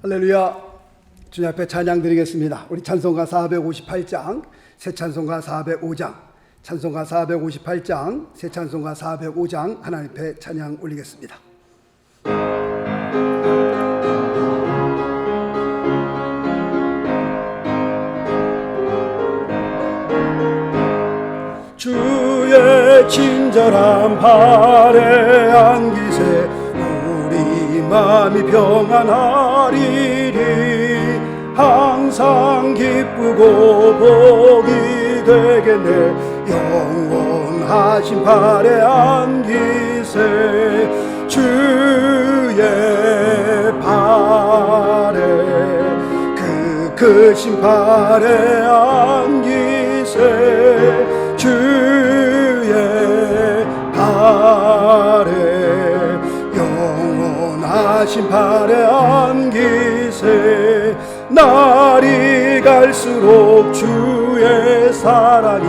할렐루야. 주님 앞에 찬양 드리겠습니다. 우리 찬송가 458장, 새 찬송가 405장, 찬송가 458장, 새 찬송가 405장 하나님 앞에 찬양 올리겠습니다. 주의 친절한 발에 안기세 우리 마음이 평안하리리. 항상 기쁘고 복이 되겠네. 영원하신 발에 안기세. 주의 발에 그 크신 발에 안기세. 주의 발에 영원하신 발에 안기세. 날이 갈수록 주의 사랑이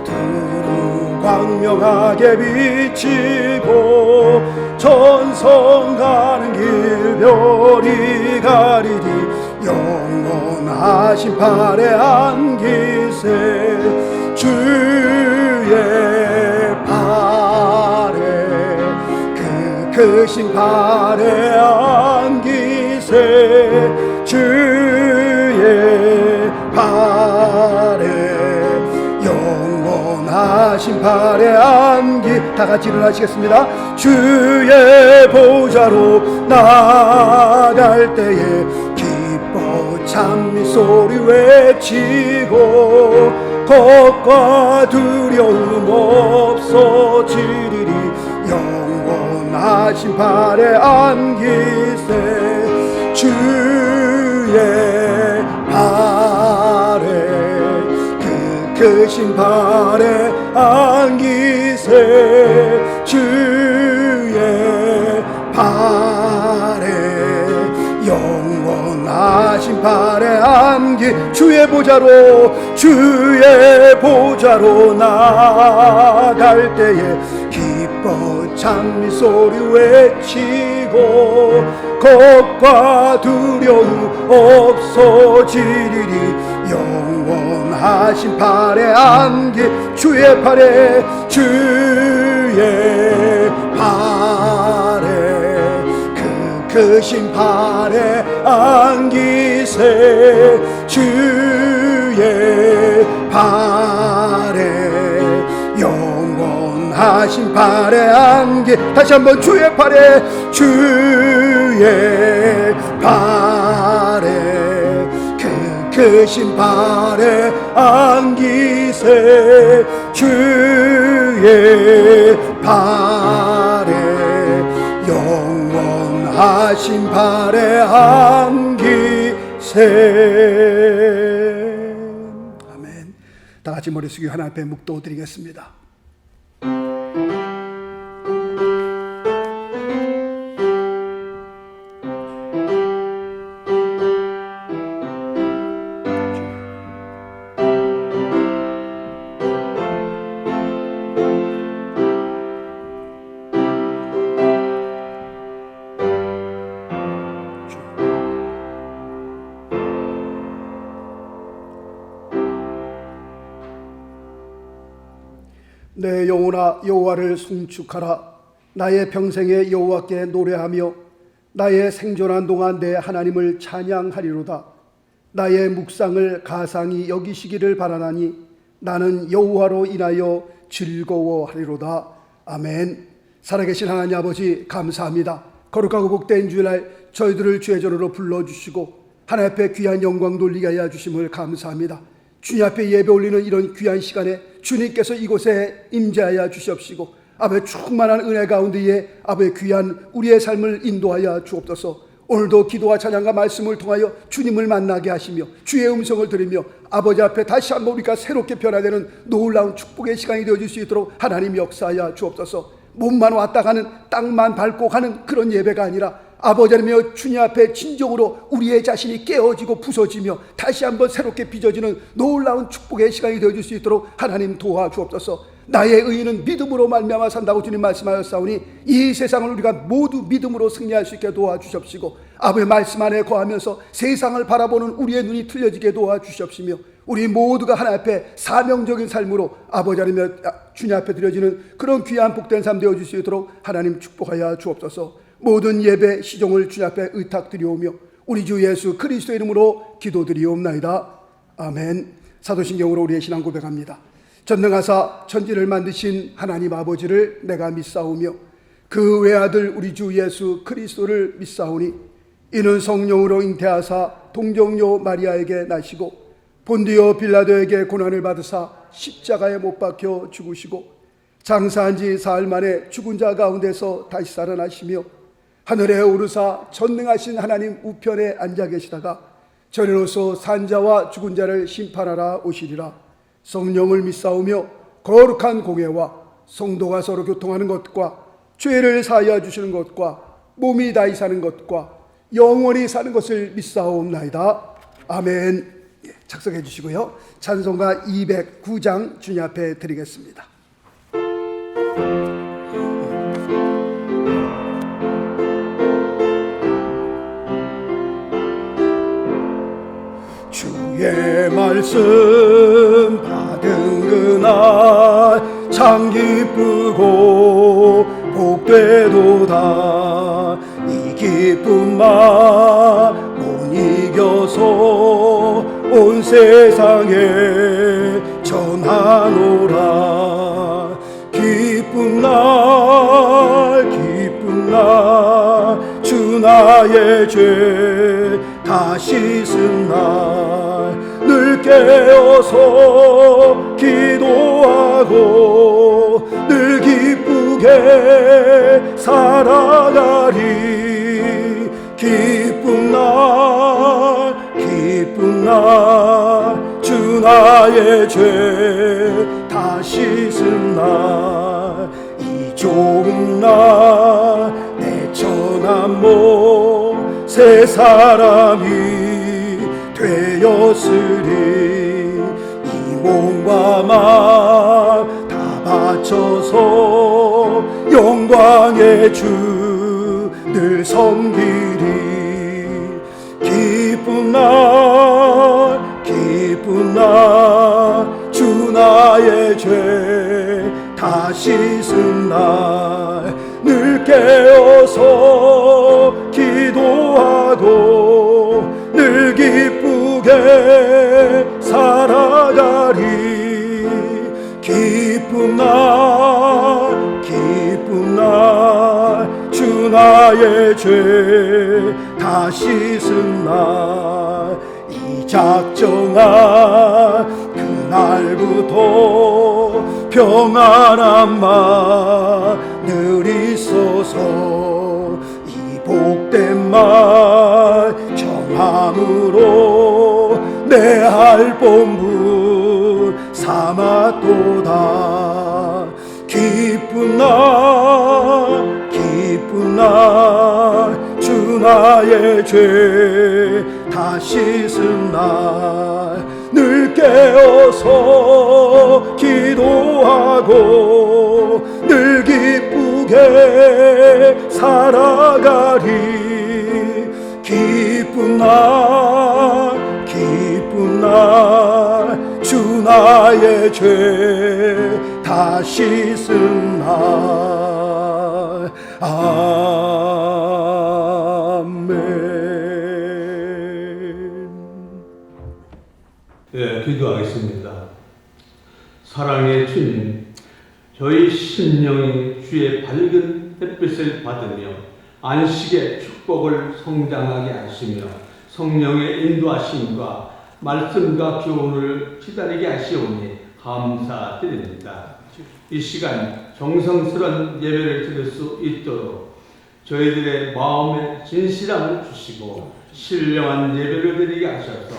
두루 광명하게 비치고 전성 가는 길 별이 가리리. 영원하신 발에 안기세. 주의 발에 그 크신 발에 안기세. 주의 발에 영원하신 발에 안기. 다같이 일어나시겠습니다. 주의 보좌로 나갈 때에 기뻐 찬미 소리 외치고 겁과 두려움 없어지리리. 영원하신 발에 안기세. 주의 발에 그 크신 발에 안기세. 주의 발에 영원하신 발에 안기. 주의 보좌로 나갈 때에 기뻐 찬미 소리 외치고 겁과 두려움 없어지리리. 영원하신 발에 안기. 주의 발에 그 크신 발에 안기세. 주의 발에 영원하신 발에 안기. 다시 한번 주의 발에 그 크신 발에 안기세. 주의 발에 영원하신 발에 안기세. 아멘. 다같이 머리 숙이고 하나님 앞에 묵도 드리겠습니다. 내 영혼아 여호와를 송축하라. 나의 평생에 여호와께 노래하며 나의 생존한 동안 내 하나님을 찬양하리로다. 나의 묵상을 가상히 여기시기를 바라나니 나는 여호와로 인하여 즐거워하리로다. 아멘. 살아계신 하나님 아버지 감사합니다. 거룩하고 복된 주일날 저희들을 주의 전으로 불러주시고 하나님 앞에 귀한 영광 돌리게 하여 주심을 감사합니다. 주님 앞에 예배 올리는 이런 귀한 시간에 주님께서 이곳에 임재하여 주시옵시고 아버지 충만한 은혜 가운데에 아버지 귀한 우리의 삶을 인도하여 주옵소서. 오늘도 기도와 찬양과 말씀을 통하여 주님을 만나게 하시며 주의 음성을 들으며 아버지 앞에 다시 한번 우리가 새롭게 변화되는 놀라운 축복의 시간이 되어줄 수 있도록 하나님 역사하여 주옵소서. 몸만 왔다 가는 땅만 밟고 가는 그런 예배가 아니라 아버지 하나님 주님 앞에 진정으로 우리의 자신이 깨어지고 부서지며 다시 한번 새롭게 빚어지는 놀라운 축복의 시간이 되어줄 수 있도록 하나님 도와주옵소서. 나의 의인은 믿음으로 말미암아 산다고 주님 말씀하였사오니 이 세상을 우리가 모두 믿음으로 승리할 수 있게 도와주십시고 아버지의 말씀 안에 거하면서 세상을 바라보는 우리의 눈이 틀려지게 도와주십시며 우리 모두가 하나님 앞에 사명적인 삶으로 아버지 하나님 주님 앞에 드려지는 그런 귀한 복된 삶 되어줄 수 있도록 하나님 축복하여 주옵소서. 모든 예배 시종을 주님 앞에 의탁드리오며 우리 주 예수 그리스도 이름으로 기도드리옵나이다. 아멘. 사도신경으로 우리의 신앙 고백합니다. 전능하사 천지를 만드신 하나님 아버지를 내가 믿사오며 그 외아들 우리 주 예수 그리스도를 믿사오니 이는 성령으로 잉태하사 동정녀 마리아에게 나시고 본디오 빌라도에게 고난을 받으사 십자가에 못 박혀 죽으시고 장사한 지 사흘 만에 죽은 자 가운데서 다시 살아나시며 하늘에 오르사 전능하신 하나님 우편에 앉아 계시다가 저리로서 산자와 죽은 자를 심판하라 오시리라. 성령을 믿사오며 거룩한 공회와 성도가 서로 교통하는 것과 죄를 사하여 주시는 것과 몸이 다시 사는 것과 영원히 사는 것을 믿사옵나이다. 아멘. 작성해 주시고요. 찬송가 209장 주님 앞에 드리겠습니다. 주의 말씀 받은 그날 참 기쁘고 복되도다. 이 기쁨만 못 이겨서 온 세상에 전하노라. 기쁜 날 주 나의 죄 다 씻은 날 늘 깨어서 기도하고 늘 기쁘게 살아가리. 기쁜 날 주 나의 죄 다 씻은 날 이 좋은 날 내 천한 몸 새 사람이 되었으리. 이 몸과 마음 다 바쳐서 영광의 주 늘 섬기리. 기쁜 날 주 나의 죄 다 씻은 날 늘 깨어서 기도하고 늘 기쁘게 살아가리. 기쁜 날 주 나의 죄 다 씻은 날 이 작정한 그날부터 평안함만 늘 있어서 이 복된 말 정함으로 내 할 본분 삼았도다. 기쁜 날 주 나의 죄 다 씻은 날 늘 깨어서 기도하고 늘 기쁘게 살아가리. 기쁜 날 주 나의 죄 다 씻은 날. 아멘. 네, 기도하겠습니다. 사랑의 주님, 저희 심령이 주의 밝은 햇빛을 받으며 안식의 축복을 성장하게 하시며 성령의 인도하심과 말씀과 교훈을 기다리게 하시오니 감사드립니다. 이 시간 정성스러운 예배를 드릴 수 있도록 저희들의 마음에 진실함을 주시고 신령한 예배를 드리게 하셔서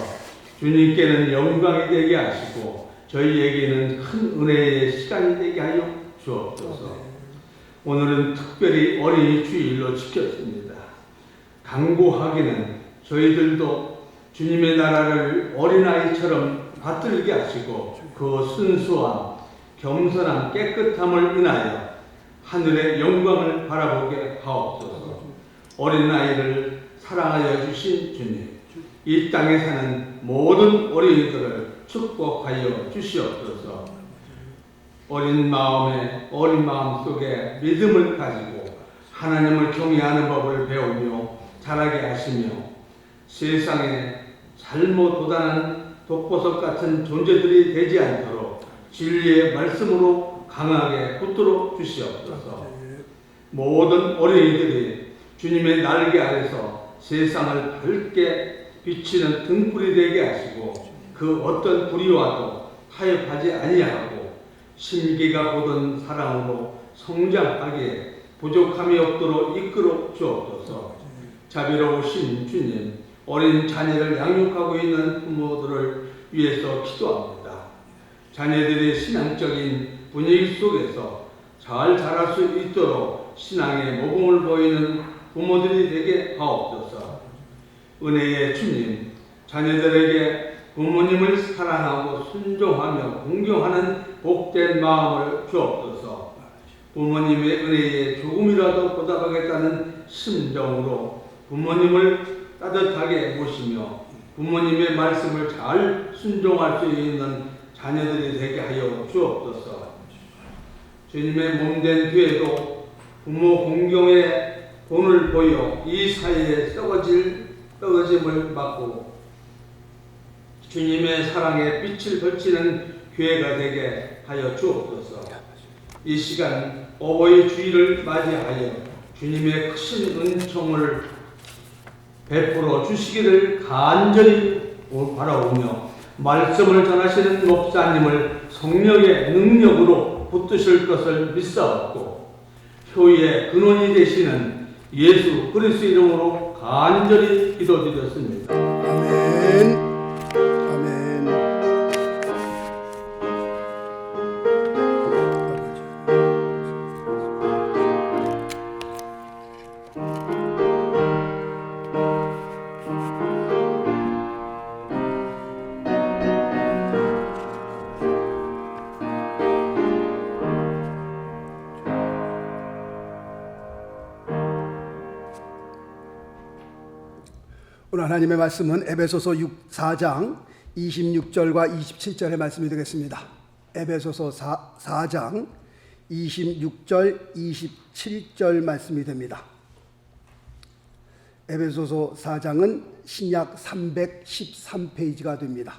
주님께는 영광이 되게 하시고 저희에게는 큰 은혜의 시간이 되게 하여 주옵소서. 오늘은 특별히 어린이 주일로 지켰습니다. 강구하기는 저희들도 주님의 나라를 어린아이처럼 받들게 하시고 그 순수한 겸손함 깨끗함을 인하여 하늘의 영광을 바라보게 하옵소서. 어린아이를 사랑하여 주신 주님, 이 땅에 사는 모든 어린이들을 축복하여 주시옵소서. 어린 마음 속에 믿음을 가지고 하나님을 경외하는 법을 배우며 자라게 하시며 세상에 잘못 도단한 독보석 같은 존재들이 되지 않도록 진리의 말씀으로 강하게 붙들어 주시옵소서. 모든 어린이들이 주님의 날개 아래서 세상을 밝게 비치는 등불이 되게 하시고 그 어떤 불의와도 타협하지 아니하고 심기가 고든 사랑으로 성장하기에 부족함이 없도록 이끌어 주옵소서. 자비로우신 주님, 어린 자녀를 양육하고 있는 부모들을 위해서 기도합니다. 자녀들의 신앙적인 분위기 속에서 잘 자랄 수 있도록 신앙의 모범을 보이는 부모들이 되게 하옵소서. 은혜의 주님, 자녀들에게 부모님을 사랑하고 순종하며 공경하는 복된 마음을 주옵소서. 부모님의 은혜에 조금이라도 보답하겠다는 심정으로 부모님을 따뜻하게 모시며 부모님의 말씀을 잘 순종할 수 있는 자녀들이 되게 하여 주옵소서. 주님의 몸된 뒤에도 부모 공경에 본을 보여 이 사회에 썩어짐을 막고 주님의 사랑에 빛을 비치는 교회가 되게 하여 주옵소서. 이 시간 어버이 주일을 맞이하여 주님의 크신 은총을 베풀어 주시기를 간절히 바라오며 말씀을 전하시는 목사님을 성령의 능력으로 붙드실 것을 믿사옵고 효의 근원이 되시는 예수 그리스도 이름으로 간절히 기도드렸습니다. 아멘. 아멘. 오늘 하나님의 말씀은 에베소서 4장 26절과 27절의 말씀이 되겠습니다. 에베소서 4장 26절, 27절 말씀이 됩니다. 에베소서 4장은 신약 313페이지가 됩니다.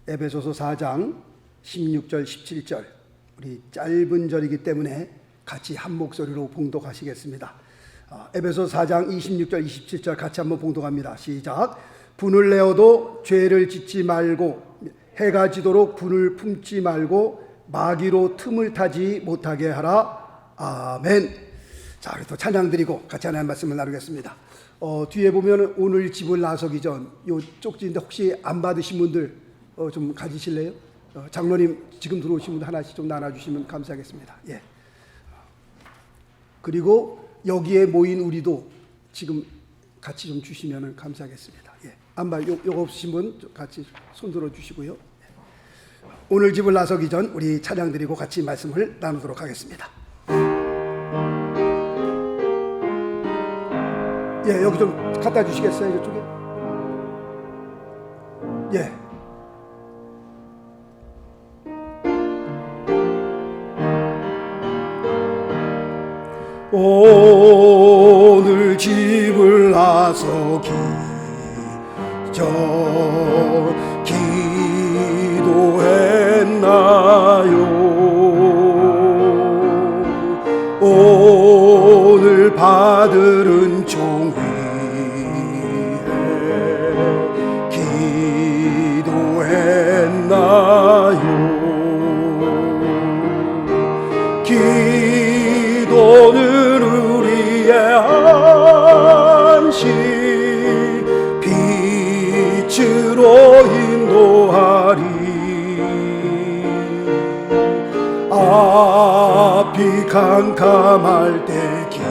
에베소서 4장 16절, 17절 우리 짧은 절이기 때문에 같이 한 목소리로 봉독하시겠습니다. 에베소 4장 26절 27절 같이 한번 봉독합니다. 시작. 분을 내어도 죄를 짓지 말고 해가 지도록 분을 품지 말고 마귀로 틈을 타지 못하게 하라. 아멘. 자, 그래서 또 찬양 드리고 같이 하나님 말씀을 나누겠습니다. 뒤에 보면 오늘 집을 나서기 전 요 쪽지인데 혹시 안 받으신 분들 좀 가지실래요? 장로님 지금 들어오신 분들 하나씩 좀 나눠주시면 감사하겠습니다. 예. 그리고 여기에 모인 우리도 지금 같이 좀 주시면 감사하겠습니다. 예. 요거 없으신 분 같이 손 들어 주시고요. 예. 오늘 집을 나서기 전 우리 찬양 드리고 같이 말씀을 나누도록 하겠습니다. 예, 여기 좀 갖다 주시겠어요, 이쪽에? 예. 오늘 집을 나서기 전 기도했나요? 오늘 받을 은총 위해 기도했나요? 기도는 우리의 안식 빛으로 인도하리. 앞이 캄캄할 때 기도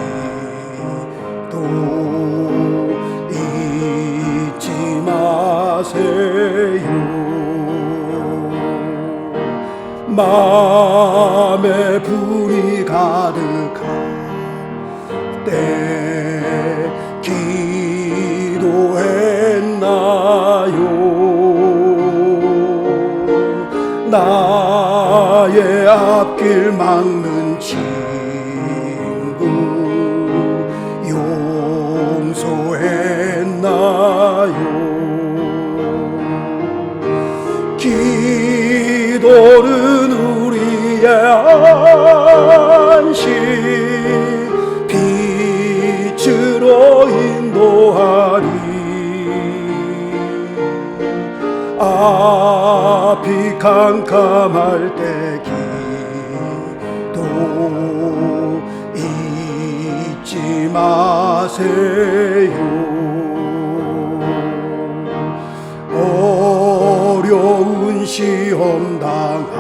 잊지 마세요. 마음에 불이 가득할 때 기도했나요? 나의 앞길 막는 친구 용서했나요? 기도는 우리의 안식 빛으로 인도하리. 앞이 캄캄할 때 기도 잊지 마세요. 어려운 시험 당할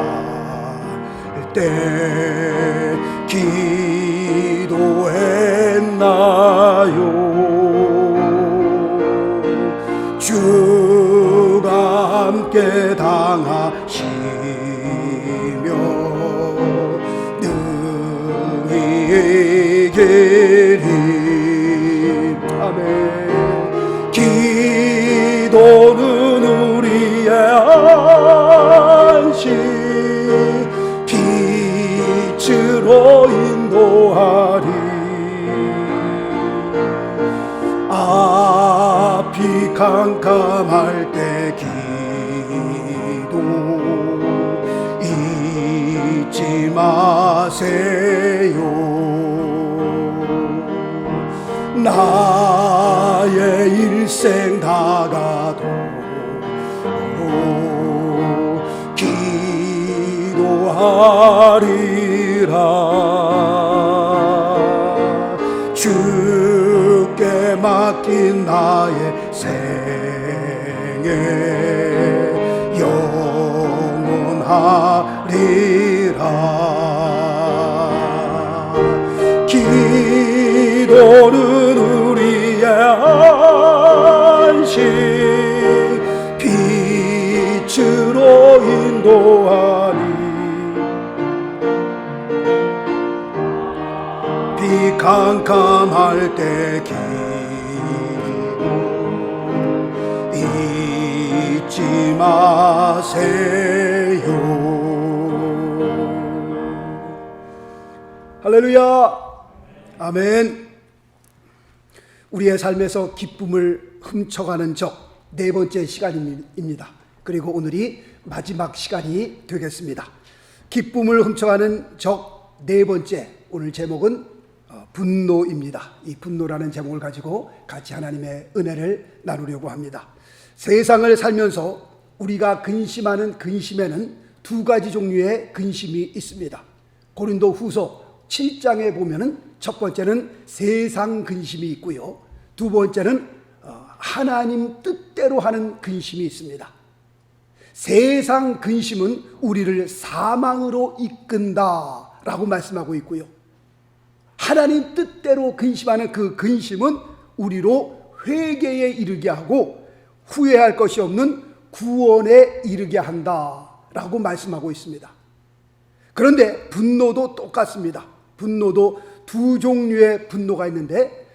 때 기도했나요? 주가 함께 당하시며 능히 이기리. 아멘. 기도는 우리의 안식 빛으로 인도하리. 앞이 캄캄할 때 기도 잊지 마세요. 나의 일생 다가도록 기도하리라. 주께 맡긴 나의 생애 영원하리라. 기도는 우리의 안식 빛으로 인도하리. 비 캄캄할 때 기도 잊지 마세요. 할렐루야. 아멘. 우리의 삶에서 기쁨을 훔쳐가는 적 네 번째 시간입니다. 그리고 오늘이 마지막 시간이 되겠습니다. 기쁨을 훔쳐가는 적 네 번째, 오늘 제목은 분노입니다. 이 분노라는 제목을 가지고 같이 하나님의 은혜를 나누려고 합니다. 세상을 살면서 우리가 근심하는 근심에는 두 가지 종류의 근심이 있습니다. 고린도 후서 7장에 보면은 첫 번째는 세상 근심이 있고요, 두 번째는 하나님 뜻대로 하는 근심이 있습니다. 세상 근심은 우리를 사망으로 이끈다라고 말씀하고 있고요, 하나님 뜻대로 근심하는 그 근심은 우리로 회개에 이르게 하고 후회할 것이 없는 구원에 이르게 한다라고 말씀하고 있습니다. 그런데 분노도 똑같습니다. 분노도 두 종류의 분노가 있는데,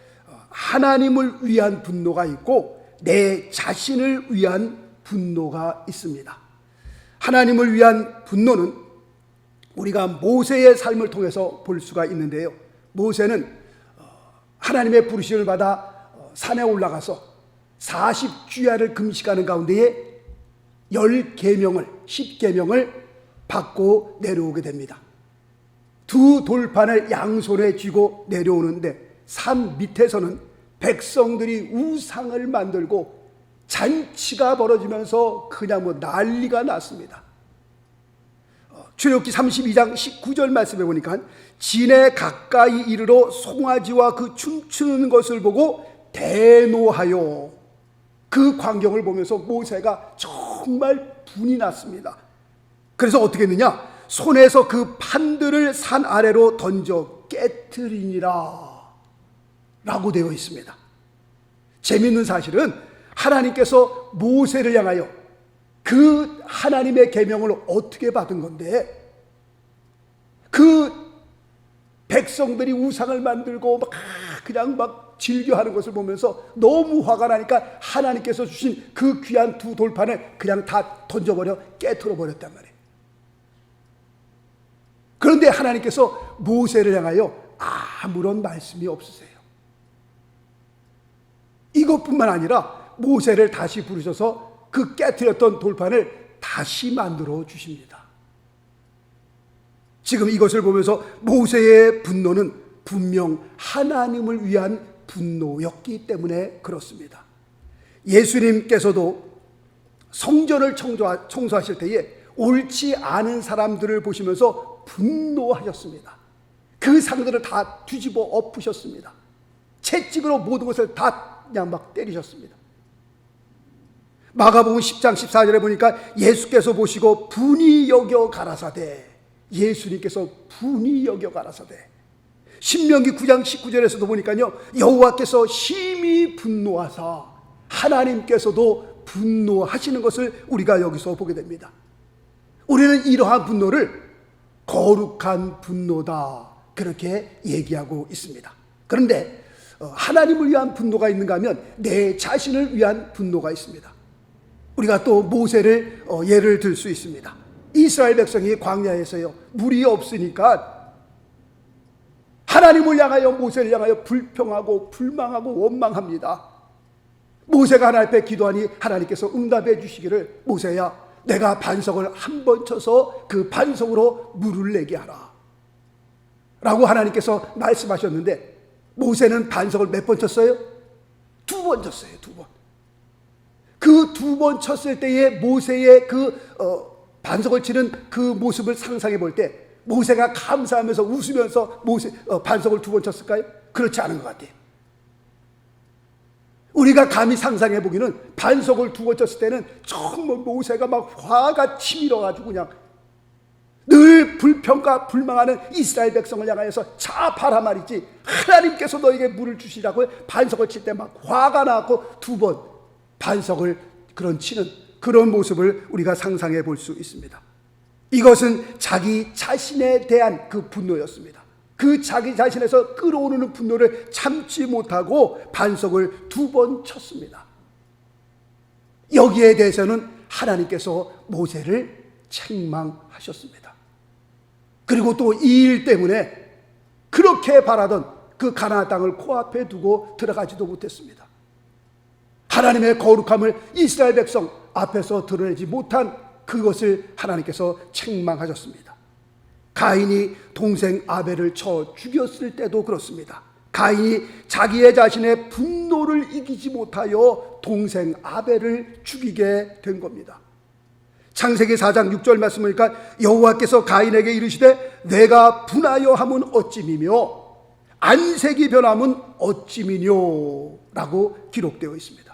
하나님을 위한 분노가 있고 내 자신을 위한 분노가 있습니다. 하나님을 위한 분노는 우리가 모세의 삶을 통해서 볼 수가 있는데요, 모세는 하나님의 부르심을 받아 산에 올라가서 40주야를 금식하는 가운데에 10계명을 받고 내려오게 됩니다. 두 돌판을 양손에 쥐고 내려오는데 산 밑에서는 백성들이 우상을 만들고 잔치가 벌어지면서 그냥 난리가 났습니다. 출애굽기 32장 19절 말씀해 보니까 진에 가까이 이르러 송아지와 그 춤추는 것을 보고 대노하여, 그 광경을 보면서 모세가 정말 분이 났습니다. 그래서 어떻게 했느냐, 손에서 그 판들을 산 아래로 던져 깨트리니라 라고 되어 있습니다. 재미있는 사실은 하나님께서 모세를 향하여 그 하나님의 계명을 어떻게 받은 건데, 그 백성들이 우상을 만들고 그냥 막 즐겨하는 것을 보면서 너무 화가 나니까 하나님께서 주신 그 귀한 두 돌판을 그냥 다 던져버려 깨트려 버렸단 말이에요. 그런데 하나님께서 모세를 향하여 아무런 말씀이 없으세요. 이것뿐만 아니라 모세를 다시 부르셔서 그 깨트렸던 돌판을 다시 만들어 주십니다. 지금 이것을 보면서 모세의 분노는 분명 하나님을 위한 분노였기 때문에 그렇습니다. 예수님께서도 성전을 청소하실 때에 옳지 않은 사람들을 보시면서 분노하셨습니다. 그 상들을 다 뒤집어 엎으셨습니다. 채찍으로 모든 것을 다 그냥 막 때리셨습니다. 마가복음 10장 14절에 보니까 예수께서 보시고 분이 여겨 가라사대, 예수님께서 분이 여겨 가라사대. 신명기 9장 19절에서도 보니까요, 여호와께서 심히 분노하사, 하나님께서도 분노하시는 것을 우리가 여기서 보게 됩니다. 우리는 이러한 분노를 거룩한 분노다, 그렇게 얘기하고 있습니다. 그런데 하나님을 위한 분노가 있는가 하면 내 자신을 위한 분노가 있습니다. 우리가 또 모세를 예를 들 수 있습니다. 이스라엘 백성이 광야에서요, 물이 없으니까 하나님을 향하여, 모세를 향하여 불평하고 불망하고 원망합니다. 모세가 하나님 앞에 기도하니 하나님께서 응답해 주시기를, 모세야, 내가 반석을 한 번 쳐서 그 반석으로 물을 내게 하라 라고 하나님께서 말씀하셨는데, 모세는 반석을 몇 번 쳤어요? 2번 쳤어요. 2번. 그 2번 쳤을 때에 모세의 반석을 치는 그 모습을 상상해 볼 때, 모세가 감사하면서 웃으면서 반석을 2번 쳤을까요? 그렇지 않은 것 같아요. 우리가 감히 상상해 보기는 반석을 2번 쳤을 때는 정말 모세가 막 화가 치밀어가지고 그냥 늘 불평과 불망하는 이스라엘 백성을 향하여서 자파라 말이지, 하나님께서 너에게 물을 주시라고 반석을 칠 때 막 화가 나고 2번 반석을 치는 그런 모습을 우리가 상상해 볼 수 있습니다. 이것은 자기 자신에 대한 그 분노였습니다. 그 자기 자신에서 끓어오르는 분노를 참지 못하고 반석을 2번 쳤습니다. 여기에 대해서는 하나님께서 모세를 책망하셨습니다. 그리고 또 이 일 때문에 그렇게 바라던 그 가나안 땅을 코앞에 두고 들어가지도 못했습니다. 하나님의 거룩함을 이스라엘 백성 앞에서 드러내지 못한 그것을 하나님께서 책망하셨습니다. 가인이 동생 아벨을 쳐 죽였을 때도 그렇습니다. 가인이 자기의 자신의 분노를 이기지 못하여 동생 아벨을 죽이게 된 겁니다. 창세기 4장 6절 말씀 보니까 여호와께서 가인에게 이르시되 내가 분하여 함은 어찌미며 안색이 변함은 어찌미뇨 라고 기록되어 있습니다.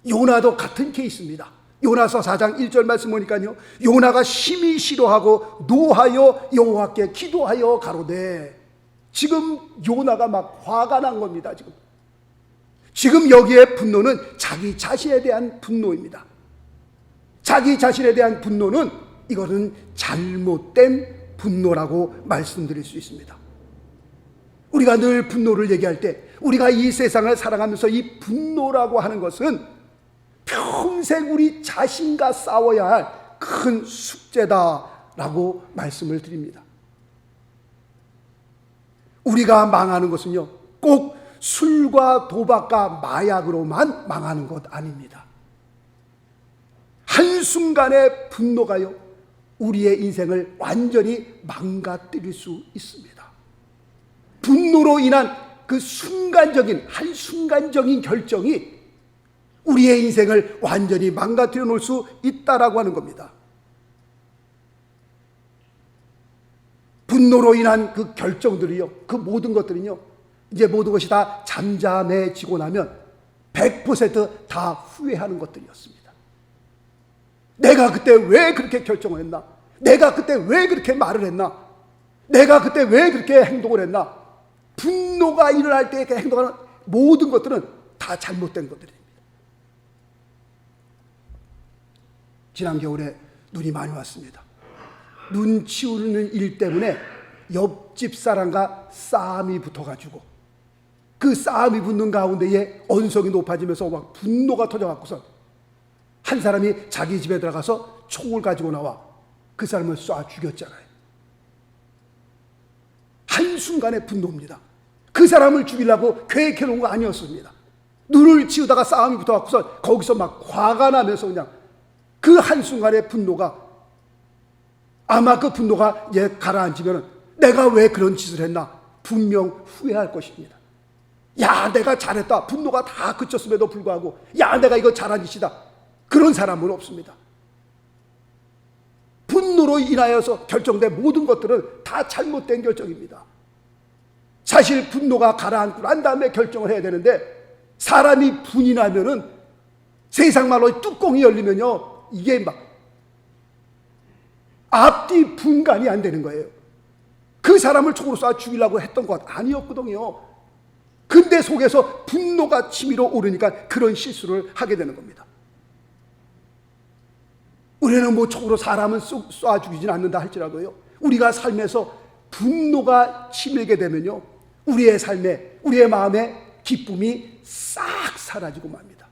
요나도 같은 케이스입니다. 요나서 4장 1절 말씀 보니까요, 요나가 심히 싫어하고 노하여 여호와께 기도하여 가로되, 지금 요나가 막 화가 난 겁니다. 지금 여기에 분노는 자기 자신에 대한 분노입니다. 자기 자신에 대한 분노는, 이거는 잘못된 분노라고 말씀드릴 수 있습니다. 우리가 늘 분노를 얘기할 때, 우리가 이 세상을 살아가면서 이 분노라고 하는 것은 평생 우리 자신과 싸워야 할 큰 숙제다라고 말씀을 드립니다. 우리가 망하는 것은요, 꼭 술과 도박과 마약으로만 망하는 것 아닙니다. 한순간의 분노가요, 우리의 인생을 완전히 망가뜨릴 수 있습니다. 분노로 인한 그 한순간적인 결정이 우리의 인생을 완전히 망가뜨려 놓을 수 있다라고 하는 겁니다. 분노로 인한 그 결정들이요, 그 모든 것들은요, 이제 모든 것이 다 잠잠해지고 나면 100% 다 후회하는 것들이었습니다. 내가 그때 왜 그렇게 결정을 했나? 내가 그때 왜 그렇게 말을 했나? 내가 그때 왜 그렇게 행동을 했나? 분노가 일어날 때 행동하는 모든 것들은 다 잘못된 것들입니다. 지난 겨울에 눈이 많이 왔습니다. 눈 치우는 일 때문에 옆집 사람과 싸움이 붙어가지고 그 싸움이 붙는 가운데에 언성이 높아지면서 막 분노가 터져갖고서 한 사람이 자기 집에 들어가서 총을 가지고 나와 그 사람을 쏴 죽였잖아요. 한순간의 분노입니다. 그 사람을 죽이려고 계획해놓은 거 아니었습니다. 눈을 치우다가 싸움이 붙어갖고서 거기서 막 화가 나면서 그냥 그 한순간의 분노가, 아마 그 분노가 이제 가라앉으면 내가 왜 그런 짓을 했나 분명 후회할 것입니다. 야, 내가 잘했다. 분노가 다 그쳤음에도 불구하고 야, 내가 이거 잘한 짓이다. 그런 사람은 없습니다. 분노로 인하여서 결정된 모든 것들은 다 잘못된 결정입니다. 사실 분노가 가라앉고 난 다음에 결정을 해야 되는데, 사람이 분이 나면은 세상 말로 뚜껑이 열리면요, 이게 막 앞뒤 분간이 안 되는 거예요. 그 사람을 총으로 쏴 죽이려고 했던 것 아니었거든요. 근데 속에서 분노가 치밀어 오르니까 그런 실수를 하게 되는 겁니다. 우리는 뭐 총으로 사람은 쏴 죽이진 않는다 할지라도요, 우리가 삶에서 분노가 치밀게 되면요, 우리의 삶에, 우리의 마음에 기쁨이 싹 사라지고 맙니다.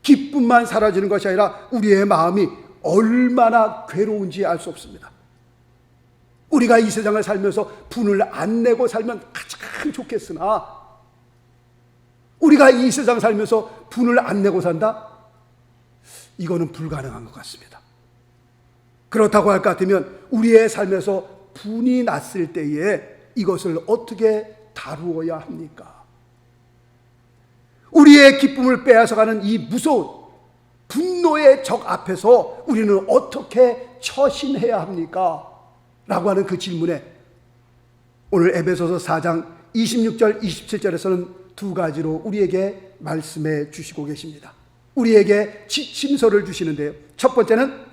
기쁨만 사라지는 것이 아니라 우리의 마음이 얼마나 괴로운지 알 수 없습니다. 우리가 이 세상을 살면서 분을 안 내고 살면 가장 좋겠으나, 우리가 이 세상 살면서 분을 안 내고 산다? 이거는 불가능한 것 같습니다. 그렇다고 할 것 같으면 우리의 삶에서 분이 났을 때에 이것을 어떻게 다루어야 합니까? 우리의 기쁨을 빼앗아가는 이 무서운 분노의 적 앞에서 우리는 어떻게 처신해야 합니까? 라고 하는 그 질문에 오늘 에베소서 4장 26절 27절에서는 두 가지로 우리에게 말씀해 주시고 계십니다. 우리에게 지침서를 주시는데요, 첫 번째는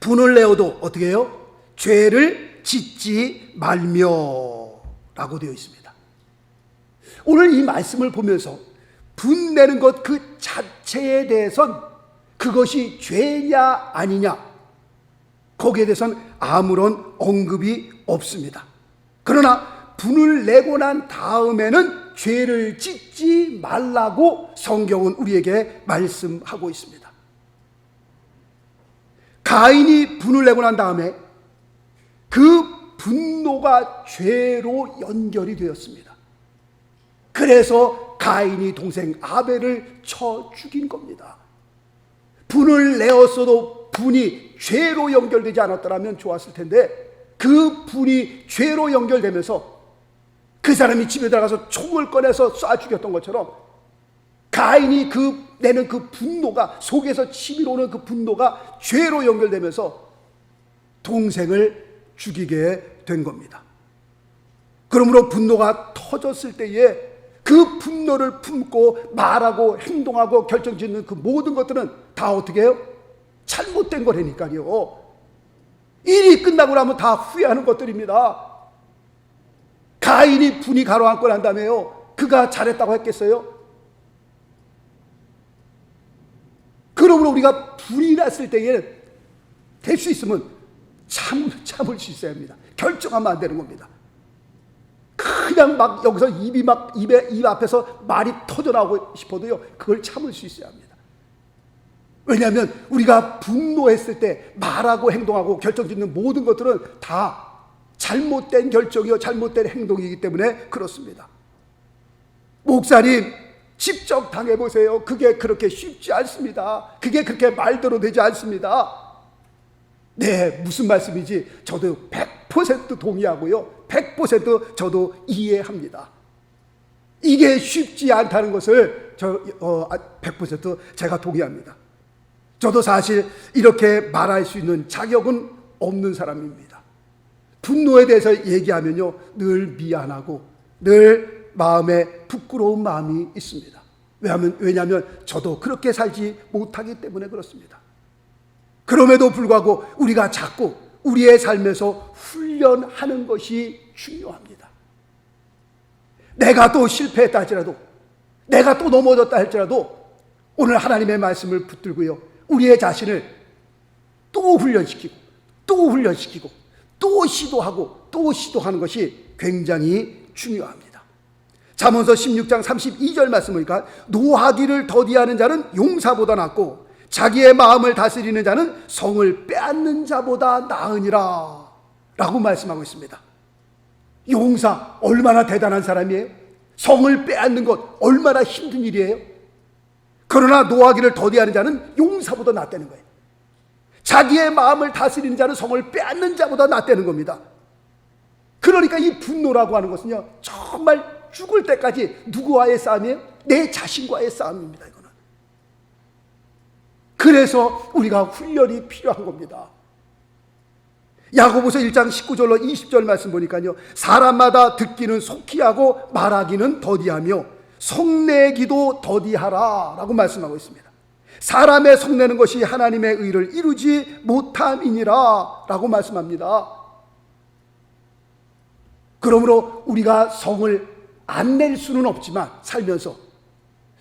분을 내어도 어떻게 해요? 죄를 짓지 말며 라고 되어 있습니다. 오늘 이 말씀을 보면서 분내는 것 그 자체에 대해선 그것이 죄냐 아니냐, 거기에 대해서는 아무런 언급이 없습니다. 그러나 분을 내고 난 다음에는 죄를 짓지 말라고 성경은 우리에게 말씀하고 있습니다. 가인이 분을 내고 난 다음에 그 분노가 죄로 연결이 되었습니다. 그래서 가인이 동생 아벨을 쳐 죽인 겁니다. 분을 내었어도 분이 죄로 연결되지 않았더라면 좋았을 텐데, 그 분이 죄로 연결되면서 그 사람이 집에 들어가서 총을 꺼내서 쏴 죽였던 것처럼 가인이 내는 그 분노가, 속에서 치밀어오는 그 분노가 죄로 연결되면서 동생을 죽이게 된 겁니다. 그러므로 분노가 터졌을 때에 그 분노를 품고 말하고 행동하고 결정짓는 그 모든 것들은 다 어떻게 해요? 잘못된 거라니까요. 일이 끝나고 나면 다 후회하는 것들입니다. 가인이 분이 가로앉고 난 다음에요, 그가 잘했다고 했겠어요? 그러므로 우리가 분이 났을 때에 될 수 있으면 참을 수 있어야 합니다. 결정하면 안 되는 겁니다. 그냥 막 여기서 입 앞에서 말이 터져나오고 싶어도요, 그걸 참을 수 있어야 합니다. 왜냐하면 우리가 분노했을 때 말하고 행동하고 결정짓는 모든 것들은 다 잘못된 결정이요 잘못된 행동이기 때문에 그렇습니다. 목사님, 직접 당해보세요. 그게 그렇게 쉽지 않습니다. 그게 그렇게 말대로 되지 않습니다. 네, 무슨 말씀인지 저도 100% 동의하고요, 100% 저도 이해합니다. 이게 쉽지 않다는 것을 100% 제가 동의합니다. 저도 사실 이렇게 말할 수 있는 자격은 없는 사람입니다. 분노에 대해서 얘기하면요, 늘 미안하고 늘 마음에 부끄러운 마음이 있습니다. 왜냐하면 저도 그렇게 살지 못하기 때문에 그렇습니다. 그럼에도 불구하고 우리가 자꾸 우리의 삶에서 훈련하는 것이 중요합니다. 내가 또 실패했다 할지라도, 내가 또 넘어졌다 할지라도 오늘 하나님의 말씀을 붙들고요, 우리의 자신을 또 훈련시키고 또 훈련시키고 또 시도하고 또 시도하는 것이 굉장히 중요합니다. 잠언서 16장 32절 말씀 보니까 노하기를 더디하는 자는 용사보다 낫고 자기의 마음을 다스리는 자는 성을 빼앗는 자보다 나으니라 라고 말씀하고 있습니다. 용사 얼마나 대단한 사람이에요? 성을 빼앗는 것 얼마나 힘든 일이에요? 그러나 노하기를 더디하는 자는 용사보다 낫다는 거예요. 자기의 마음을 다스리는 자는 성을 빼앗는 자보다 낫다는 겁니다. 그러니까 이 분노라고 하는 것은요, 정말 죽을 때까지 누구와의 싸움이에요? 내 자신과의 싸움입니다. 이거는. 그래서 우리가 훈련이 필요한 겁니다. 야고보서 1장 19절로 20절 말씀 보니까요, 사람마다 듣기는 속히 하고 말하기는 더디하며 속내기도 더디하라 라고 말씀하고 있습니다. 사람의 속내는 것이 하나님의 의를 이루지 못함이니라 라고 말씀합니다. 그러므로 우리가 성을 안 낼 수는 없지만 살면서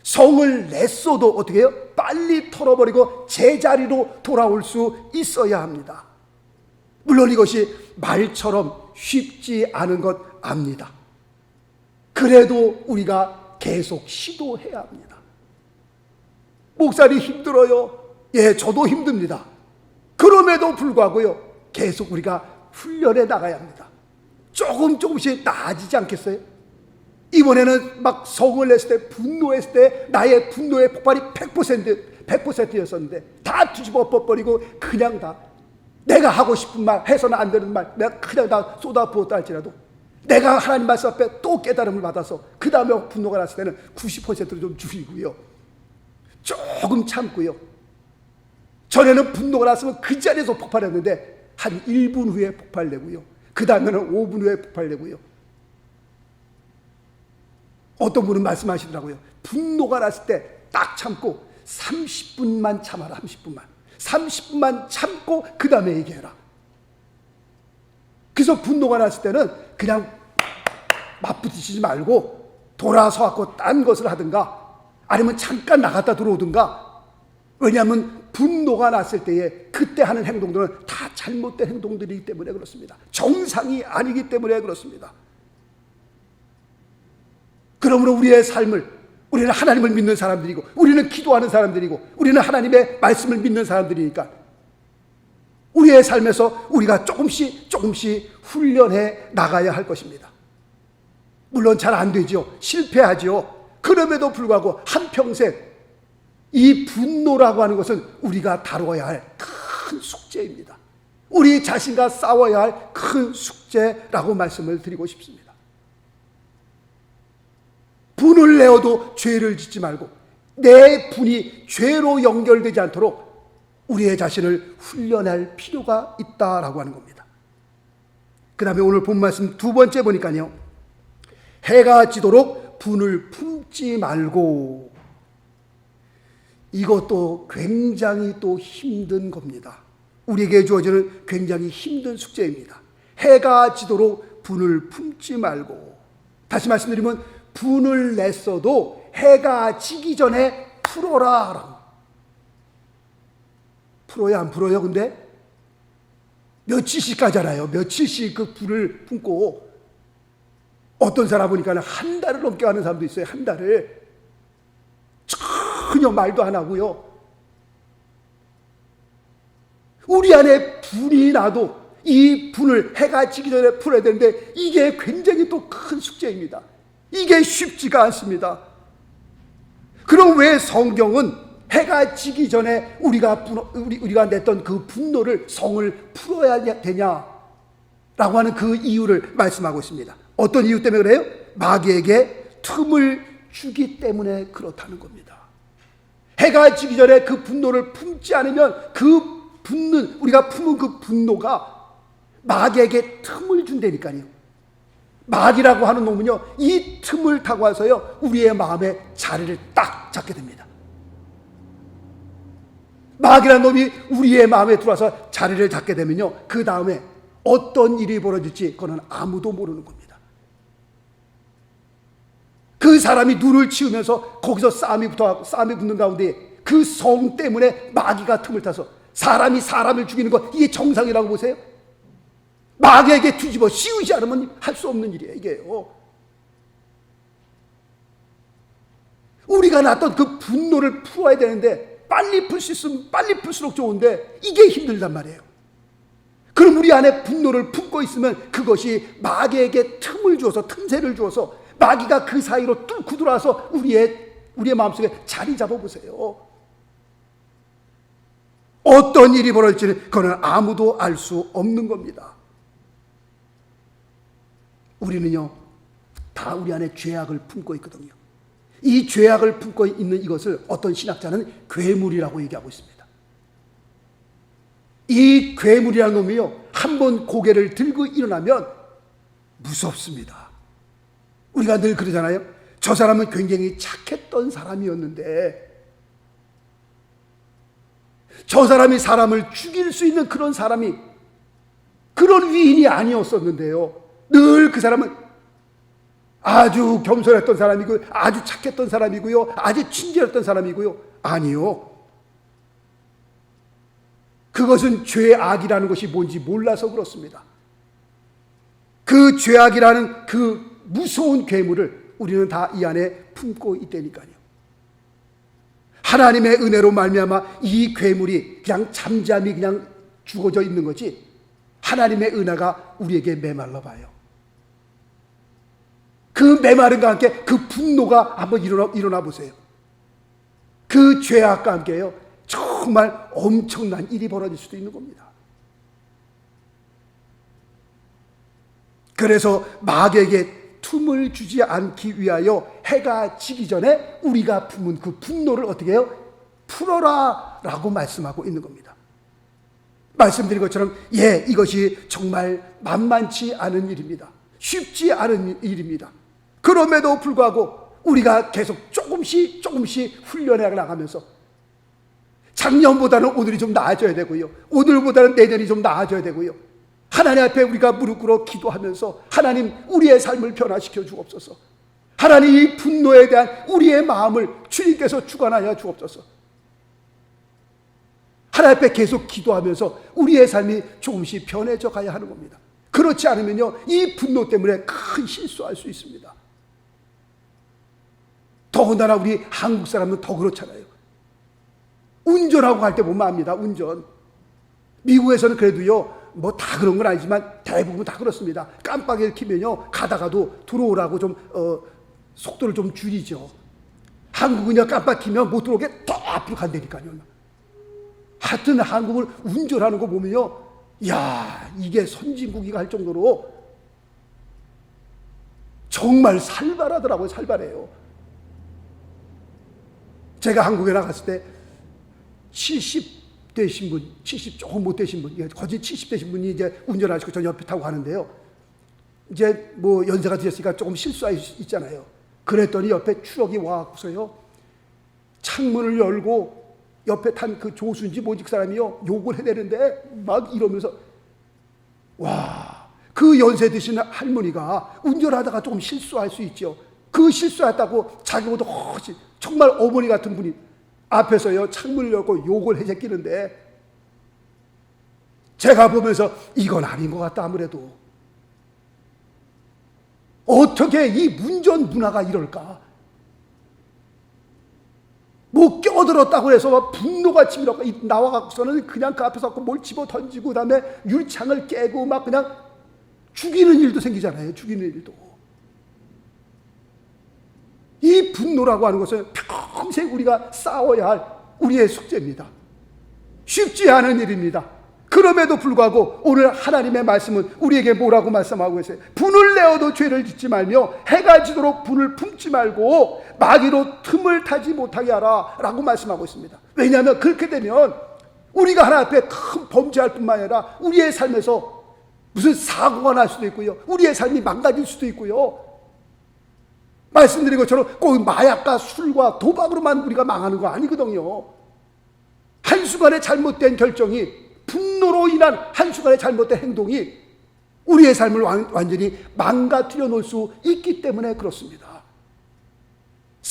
성을 냈어도 어떻게 해요? 빨리 털어버리고 제자리로 돌아올 수 있어야 합니다. 물론 이것이 말처럼 쉽지 않은 것 압니다. 그래도 우리가 계속 시도해야 합니다. 목사님 힘들어요. 예, 저도 힘듭니다. 그럼에도 불구하고요, 계속 우리가 훈련해 나가야 합니다. 조금씩 나아지지 않겠어요? 이번에는 막 성을 냈을 때, 분노했을 때 나의 분노의 폭발이 100%였었는데 다 뒤집어 버리고 그냥 다 내가 하고 싶은 말, 해서는 안 되는 말 내가 그냥 다 쏟아부었다 할지라도 내가 하나님 말씀 앞에 또 깨달음을 받아서 그 다음에 분노가 났을 때는 90%로 좀 줄이고요, 조금 참고요. 전에는 분노가 났으면 그 자리에서 폭발했는데 한 1분 후에 폭발내고요, 그 다음에는 5분 후에 폭발내고요. 어떤 분은 말씀하시더라고요. 분노가 났을 때 딱 참고 30분만 참아라. 30분만 참고 그 다음에 얘기해라. 그래서 분노가 났을 때는 그냥 맞부딪히지 말고 돌아서 갖고 딴 것을 하든가 아니면 잠깐 나갔다 들어오든가. 왜냐하면 분노가 났을 때에 그때 하는 행동들은 다 잘못된 행동들이기 때문에 그렇습니다. 정상이 아니기 때문에 그렇습니다. 그러므로 우리의 삶을, 우리는 하나님을 믿는 사람들이고 우리는 기도하는 사람들이고 우리는 하나님의 말씀을 믿는 사람들이니까 우리의 삶에서 우리가 조금씩 훈련해 나가야 할 것입니다. 물론 잘 안 되죠. 실패하죠. 그럼에도 불구하고 한평생 이 분노라고 하는 것은 우리가 다뤄야 할 큰 숙제입니다. 우리 자신과 싸워야 할 큰 숙제라고 말씀을 드리고 싶습니다. 분을 내어도 죄를 짓지 말고 내 분이 죄로 연결되지 않도록 우리의 자신을 훈련할 필요가 있다라고 하는 겁니다. 그 다음에 오늘 본 말씀 두 번째 보니까요, 해가 지도록 분을 품지 말고. 이것도 굉장히 또 힘든 겁니다. 우리에게 주어지는 굉장히 힘든 숙제입니다. 해가 지도록 분을 품지 말고. 다시 말씀드리면 분을 냈어도 해가 지기 전에 풀어라. 풀어야 안 풀어요? 근데 며칠씩 가잖아요. 며칠씩 그 불을 품고 어떤 사람 보니까 한 달을 넘게 하는 사람도 있어요. 한 달을 전혀 말도 안 하고요. 우리 안에 분이 나도 이 분을 해가 지기 전에 풀어야 되는데 이게 굉장히 또 큰 숙제입니다. 이게 쉽지가 않습니다. 그럼 왜 성경은 해가 지기 전에 우리가 냈던 그 분노를, 성을 풀어야 되냐라고 하는 그 이유를 말씀하고 있습니다. 어떤 이유 때문에 그래요? 마귀에게 틈을 주기 때문에 그렇다는 겁니다. 해가 지기 전에 그 분노를 품지 않으면 우리가 품은 그 분노가 마귀에게 틈을 준다니까요. 마귀라고 하는 놈은요, 이 틈을 타고 와서요, 우리의 마음에 자리를 딱 잡게 됩니다. 마귀라는 놈이 우리의 마음에 들어와서 자리를 잡게 되면요, 그 다음에 어떤 일이 벌어질지 그거는 아무도 모르는 겁니다. 그 사람이 눈을 치우면서 거기서 싸움이 붙는 가운데 그 성 때문에 마귀가 틈을 타서 사람이 사람을 죽이는 것, 이게 정상이라고 보세요? 마귀에게 뒤집어 씌우지 않으면 할 수 없는 일이에요, 이게요. 우리가 낳았던 그 분노를 풀어야 되는데, 빨리 풀 수 있으면 빨리 풀수록 좋은데 이게 힘들단 말이에요. 그럼 우리 안에 분노를 품고 있으면 그것이 마귀에게 틈을 주어서, 틈새를 주어서 마귀가 그 사이로 뚫고 들어와서 우리의 마음속에 자리 잡아보세요. 어떤 일이 벌어질지는 그거는 아무도 알 수 없는 겁니다. 우리는요, 다 우리 안에 죄악을 품고 있거든요. 이 죄악을 품고 있는 이것을 어떤 신학자는 괴물이라고 얘기하고 있습니다. 이 괴물이라는 놈이요, 한번 고개를 들고 일어나면 무섭습니다. 우리가 늘 그러잖아요. 저 사람은 굉장히 착했던 사람이었는데, 저 사람이 사람을 죽일 수 있는 그런 사람이, 그런 위인이 아니었었는데요, 늘 그 사람은 아주 겸손했던 사람이고, 아주 착했던 사람이고요, 아주 친절했던 사람이고요. 아니요, 그것은 죄악이라는 것이 뭔지 몰라서 그렇습니다. 그 죄악이라는 그 무서운 괴물을 우리는 다 이 안에 품고 있다니까요. 하나님의 은혜로 말미암아 이 괴물이 그냥 잠잠히 그냥 죽어져 있는 거지, 하나님의 은혜가 우리에게 메말라 봐요. 그 메마름과 함께 그 분노가 한번 일어나 보세요. 그 죄악과 함께요, 정말 엄청난 일이 벌어질 수도 있는 겁니다. 그래서 마귀에게 틈을 주지 않기 위하여 해가 지기 전에 우리가 품은 그 분노를 어떻게 해요? 풀어라 라고 말씀하고 있는 겁니다. 말씀드린 것처럼 이것이 정말 만만치 않은 일입니다. 쉽지 않은 일입니다. 그럼에도 불구하고 우리가 계속 조금씩 훈련해 나가면서 작년보다는 오늘이 좀 나아져야 되고요, 오늘보다는 내년이 좀 나아져야 되고요, 하나님 앞에 우리가 무릎 꿇어 기도하면서 하나님, 우리의 삶을 변화시켜 주옵소서. 하나님, 이 분노에 대한 우리의 마음을 주님께서 주관하여 주옵소서. 하나님 앞에 계속 기도하면서 우리의 삶이 조금씩 변해져 가야 하는 겁니다. 그렇지 않으면요, 이 분노 때문에 큰 실수할 수 있습니다. 더군다나 우리 한국 사람은 더 그렇잖아요. 운전하고 갈 때 보면 압니다. 운전. 미국에서는 그래도요, 뭐 다 그런 건 아니지만 대부분 다 그렇습니다. 깜빡이를 켜면요, 가다가도 들어오라고 좀 속도를 좀 줄이죠. 한국은요, 깜빡 켜면 못 들어오게 더 앞으로 간다니까요. 하여튼 한국을 운전하는 거 보면요, 이게 선진국이가 할 정도로 정말 살벌하더라고요. 살벌해요. 제가 한국에 나갔을 때 70 되신 분, 70 조금 못 되신 분, 거진 70 되신 분이 이제 운전하시고 저 옆에 타고 가는데요, 이제 뭐 연세가 드셨으니까 조금 실수할 수 있잖아요. 그랬더니 옆에 추억이 와갖고서요, 창문을 열고 옆에 탄 그 조수인지 뭐지 그 사람이요, 욕을 해대는데 막 이러면서, 그 연세 드신 할머니가 운전하다가 조금 실수할 수 있죠. 그 실수했다고 자기보다 훨씬 정말 어머니 같은 분이 앞에서요, 창문을 열고 욕을 해제끼는데, 제가 보면서 이건 아닌 것 같다. 아무래도 어떻게 이 운전 문화가 이럴까? 뭐 껴들었다고 해서 분노가 치밀어가 나와갖고서는 그냥 그 앞에서 뭘 집어 던지고, 그 다음에 율창을 깨고 막 그냥 죽이는 일도 생기잖아요. 죽이는 일도. 이 분노라고 하는 것은 평생 우리가 싸워야 할 우리의 숙제입니다. 쉽지 않은 일입니다. 그럼에도 불구하고 오늘 하나님의 말씀은 우리에게 뭐라고 말씀하고 계세요? 분을 내어도 죄를 짓지 말며 해가 지도록 분을 품지 말고 마귀로 틈을 타지 못하게 하라 라고 말씀하고 있습니다. 왜냐하면 그렇게 되면 우리가 하나님 앞에 큰 범죄할 뿐만 아니라 우리의 삶에서 무슨 사고가 날 수도 있고요, 우리의 삶이 망가질 수도 있고요, 말씀드린 것처럼 꼭 마약과 술과 도박으로만 우리가 망하는 거 아니거든요. 한순간의 잘못된 결정이, 분노로 인한 한순간의 잘못된 행동이 우리의 삶을 완전히 망가뜨려 놓을 수 있기 때문에 그렇습니다.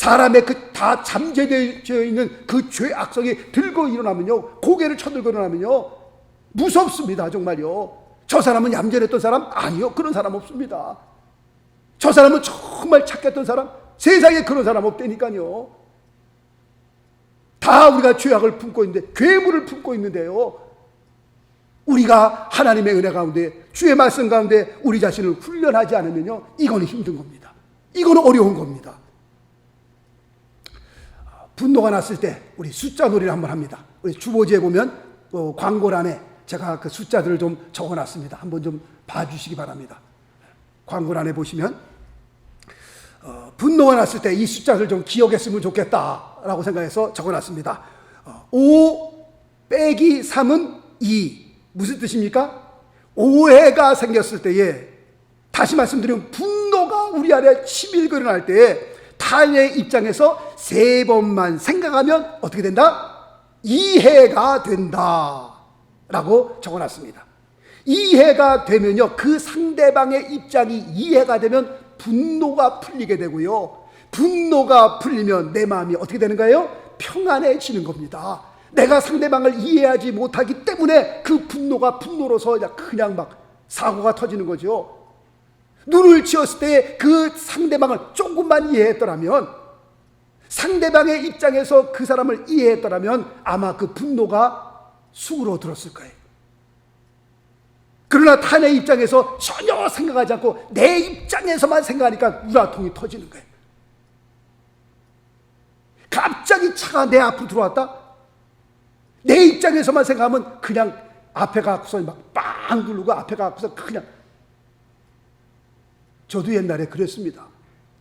사람의 그 다 잠재되어 있는 그 죄 악성이 들고 일어나면요, 고개를 쳐들고 일어나면요, 무섭습니다. 정말요. 저 사람은 얌전했던 사람? 아니요, 그런 사람 없습니다. 저 사람은 정말 착했던 사람? 세상에 그런 사람 없다니까요. 다 우리가 죄악을 품고 있는데, 괴물을 품고 있는데요, 우리가 하나님의 은혜 가운데, 주의 말씀 가운데 우리 자신을 훈련하지 않으면요, 이거는 힘든 겁니다. 이거는 어려운 겁니다. 분노가 났을 때 우리 숫자 놀이를 한번 합니다. 우리 주보지에 보면 광고란에 제가 그 숫자들을 좀 적어놨습니다. 한번 좀 봐주시기 바랍니다. 광고란에 보시면 분노가 났을 때 이 숫자를 좀 기억했으면 좋겠다라고 생각해서 적어놨습니다. 5 빼기 3은 2. 무슨 뜻입니까? 오해가 생겼을 때에, 다시 말씀드리면 분노가 우리 안에 치밀고 일어날 때에 타인의 입장에서 3번만 생각하면 어떻게 된다? 이해가 된다 라고 적어놨습니다. 이해가 되면요, 그 상대방의 입장이 이해가 되면 분노가 풀리게 되고요, 분노가 풀리면 내 마음이 어떻게 되는 거예요? 평안해지는 겁니다. 내가 상대방을 이해하지 못하기 때문에 그 분노가 분노로서 그냥 막 사고가 터지는 거죠. 눈을 치웠을 때 그 상대방을 조금만 이해했더라면, 상대방의 입장에서 그 사람을 이해했더라면 아마 그 분노가 수그러들었을 거예요. 그러나 타인의 입장에서 전혀 생각하지 않고 내 입장에서만 생각하니까 우라통이 터지는 거예요. 갑자기 차가 내 앞으로 들어왔다? 내 입장에서만 생각하면 그냥 앞에 가고서 막 빵 누르고 앞에 가고서 그냥. 저도 옛날에 그랬습니다.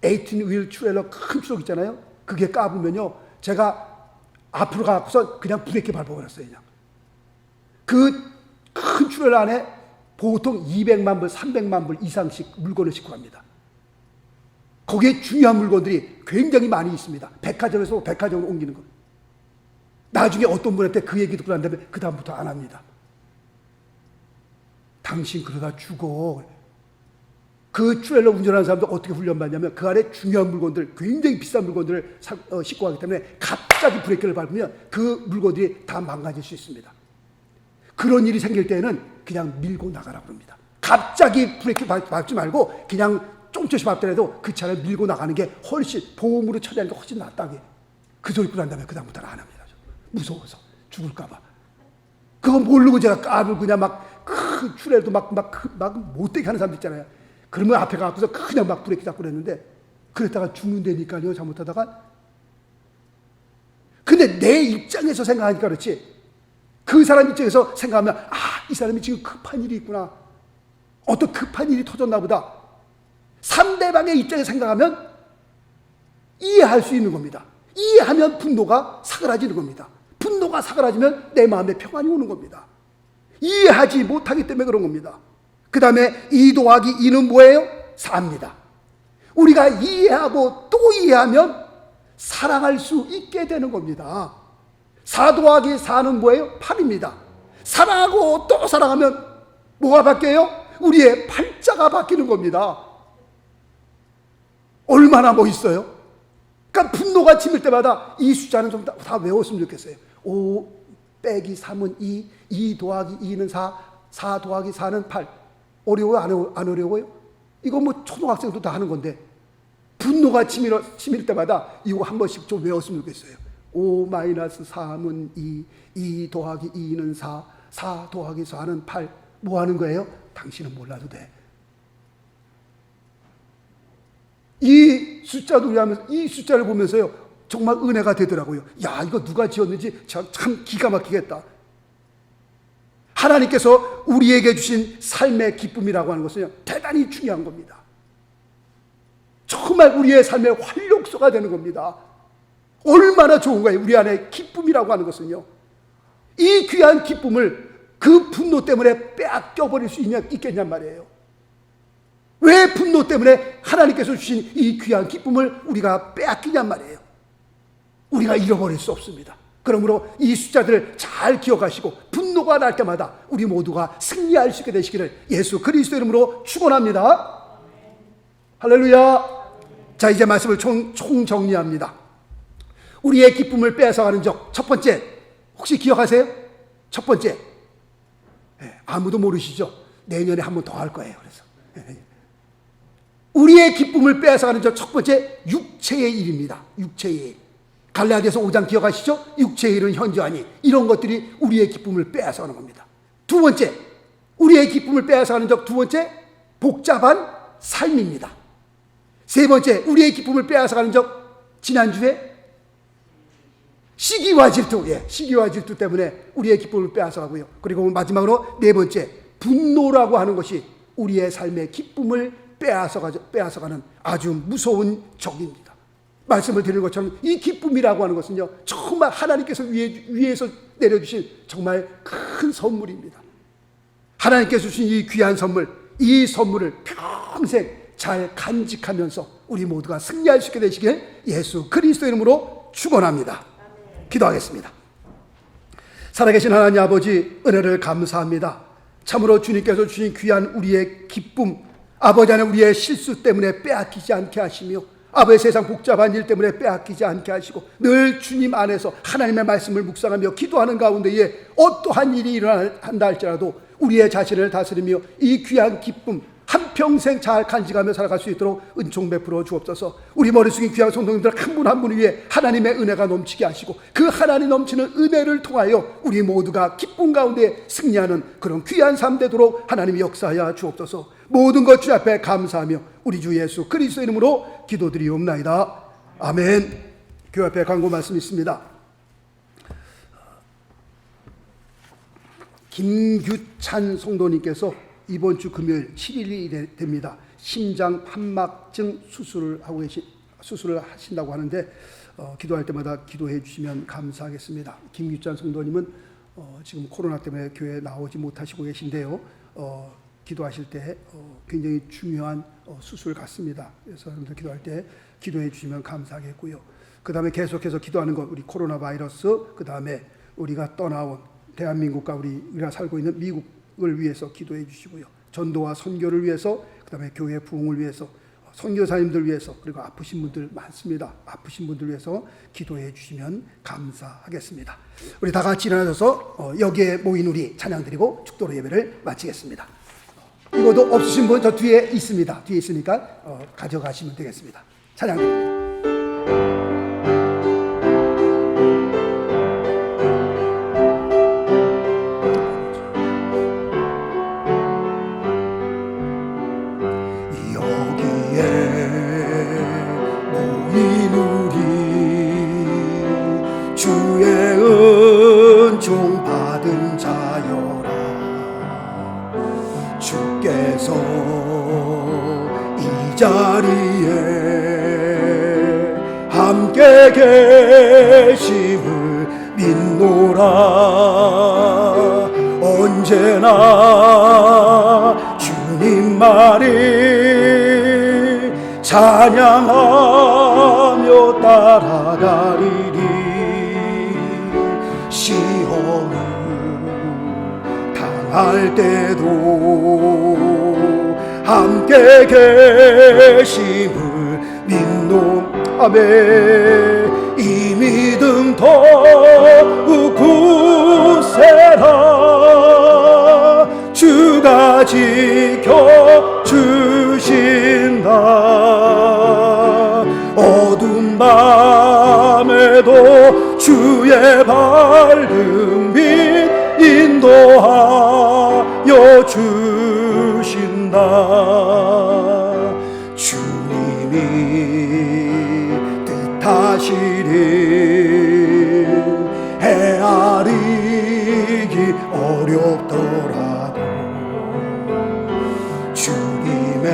18휠 트레일러 큰 트럭 있잖아요. 그게 까부면요, 제가 앞으로 가고서 그냥 브레이크 밟아버렸어요. 그냥. 그 큰 트레일러 안에 보통 200만 불, 300만 불 이상씩 물건을 싣고 갑니다. 거기에 중요한 물건들이 굉장히 많이 있습니다. 백화점에서 백화점으로 옮기는 거. 나중에 어떤 분한테 그 얘기 듣고 난 다음에 그 다음부터 안 합니다. 당신 그러다 죽어. 그 트레일러 운전하는 사람도 어떻게 훈련받냐면, 그 안에 중요한 물건들, 굉장히 비싼 물건들을 싣고 가기 때문에 갑자기 브레이크를 밟으면 그 물건들이 다 망가질 수 있습니다. 그런 일이 생길 때는 그냥 밀고 나가라고 합니다. 갑자기 브레이크 밟지 말고 그냥 쫑ጮ시 밟더라도 그 차를 밀고 나가는 게 훨씬, 보험으로 처리하는 게 훨씬 낫다게. 그 소리 듣고 난 다음에 그 다음부터는 안 합니다. 무서워서 죽을까봐. 그거 모르고 제가 까불고 그냥 막 그 트레일러도 막 못되게 하는 사람들 있잖아요. 그러면 앞에 가서 그냥 막 브레이크 잡고 그랬는데, 그랬다가 죽는다니까요, 잘못하다가. 근데 내 입장에서 생각하니까 그렇지, 그 사람 입장에서 생각하면, 아, 이 사람이 지금 급한 일이 있구나, 어떤 급한 일이 터졌나 보다, 상대방의 입장에서 생각하면 이해할 수 있는 겁니다. 이해하면 분노가 사그라지는 겁니다. 분노가 사그라지면 내 마음에 평안이 오는 겁니다. 이해하지 못하기 때문에 그런 겁니다. 그 다음에 2 더하기 2는 뭐예요? 4입니다. 우리가 이해하고 또 이해하면 사랑할 수 있게 되는 겁니다. 4 더하기 4는 뭐예요? 8입니다. 사랑하고 또 사랑하면 뭐가 바뀌어요? 우리의 팔자가 바뀌는 겁니다. 얼마나 멋있어요? 그러니까 분노가 치밀 때마다 이 숫자는 좀 다 외웠으면 좋겠어요. 5 빼기 3은 2, 2 더하기 2는 4, 4 더하기 4는 8. 어려워요? 안 어려워요? 이거 뭐 초등학생도 다 하는 건데, 분노가 치밀 때마다 이거 한 번씩 좀 외웠으면 좋겠어요. 5 마이너스 3은 2, 2 더하기 2는 4, 4 더하기 4는 8. 뭐 하는 거예요? 당신은 몰라도 돼. 이 숫자 놀이하면서, 이 숫자를 보면서요, 정말 은혜가 되더라고요. 야, 이거 누가 지었는지 참 기가 막히겠다. 하나님께서 우리에게 주신 삶의 기쁨이라고 하는 것은요, 대단히 중요한 겁니다. 정말 우리의 삶의 활력소가 되는 겁니다. 얼마나 좋은 거예요, 우리 안에 기쁨이라고 하는 것은요. 이 귀한 기쁨을 그 분노 때문에 빼앗겨버릴 수 있겠냔 말이에요. 왜 분노 때문에 하나님께서 주신 이 귀한 기쁨을 우리가 빼앗기냔 말이에요. 우리가 잃어버릴 수 없습니다. 그러므로 이 숫자들을 잘 기억하시고 분노가 날 때마다 우리 모두가 승리할 수 있게 되시기를 예수 그리스도 이름으로 축원합니다. 할렐루야. 자, 이제 말씀을 총정리합니다. 우리의 기쁨을 빼앗아가는 적, 첫 번째, 혹시 기억하세요? 첫 번째, 아무도 모르시죠? 내년에 한 번 더 할 거예요. 그래서 우리의 기쁨을 빼앗아가는 적, 첫 번째, 육체의 일입니다. 육체의 일. 갈라디아서 5장 기억하시죠? 육체의 일은 현저하니, 이런 것들이 우리의 기쁨을 빼앗아가는 겁니다. 두 번째, 우리의 기쁨을 빼앗아가는 적, 두 번째, 복잡한 삶입니다. 세 번째, 우리의 기쁨을 빼앗아가는 적, 지난주에 시기와 질투, 시기와 질투 때문에 우리의 기쁨을 빼앗아가고요. 그리고 마지막으로 네 번째, 분노라고 하는 것이 우리의 삶의 기쁨을 빼앗아가는 아주 무서운 적입니다. 말씀을 드리는 것처럼 이 기쁨이라고 하는 것은요, 정말 하나님께서 위에서 내려주신 정말 큰 선물입니다. 하나님께서 주신 이 귀한 선물, 이 선물을 평생 잘 간직하면서 우리 모두가 승리할 수 있게 되시길 예수 그리스도 이름으로 축원합니다. 기도하겠습니다. 살아계신 하나님 아버지, 은혜를 감사합니다. 참으로 주님께서 주신 귀한 우리의 기쁨, 아버지 안에 우리의 실수 때문에 빼앗기지 않게 하시며, 아버지 세상 복잡한 일 때문에 빼앗기지 않게 하시고, 늘 주님 안에서 하나님의 말씀을 묵상하며 기도하는 가운데에 어떠한 일이 일어난다 할지라도 우리의 자신을 다스리며 이 귀한 기쁨 한평생 잘 간직하며 살아갈 수 있도록 은총 베풀어 주옵소서. 우리 머리 숙인 귀한 성도님들 한 분 한 분 위에 하나님의 은혜가 넘치게 하시고, 그 하나님 넘치는 은혜를 통하여 우리 모두가 기쁨 가운데 승리하는 그런 귀한 삶 되도록 하나님이 역사하여 주옵소서. 모든 것 주 앞에 감사하며 우리 주 예수 그리스도 이름으로 기도드리옵나이다. 아멘. 교회 앞에 광고 말씀 있습니다. 김규찬 성도님께서 이번 주 금요일 7일이 됩니다. 심장 판막증 수술을 하신다고 하는데 기도할 때마다 기도해 주시면 감사하겠습니다. 김규찬 성도님은 지금 코로나 때문에 교회에 나오지 못하시고 계신데요. 기도하실 때 굉장히 중요한 수술 같습니다. 그래서 여러분들 기도할 때 기도해 주시면 감사하겠고요. 그 다음에 계속해서 기도하는 것, 우리 코로나 바이러스, 그 다음에 우리가 떠나온 대한민국과 우리가 살고 있는 미국을 위해서 기도해 주시고요. 전도와 선교를 위해서, 그 다음에 교회 부흥을 위해서, 선교사님들 위해서, 그리고 아프신 분들 많습니다. 아프신 분들 위해서 기도해 주시면 감사하겠습니다. 우리 다 같이 일어나셔서 여기에 모인 우리 찬양 드리고 축도로 예배를 마치겠습니다. 이것도 없으신 분 저 뒤에 있습니다. 뒤에 있으니까 가져가시면 되겠습니다. 찬양 드립니다. 자리에 함께 계심을 믿노라. 언제나 주님 말이 찬양하며 따라가리리. 시험을 당할 때도 함께 계심을 믿노. 아멘. 이 믿음 더욱 굳세라. 주가 지켜주신다. 어두운 밤에도 주의 밝은 빛 인도하여 주신다. 주님이 뜻하시니 헤아리기 어렵더라도 주님의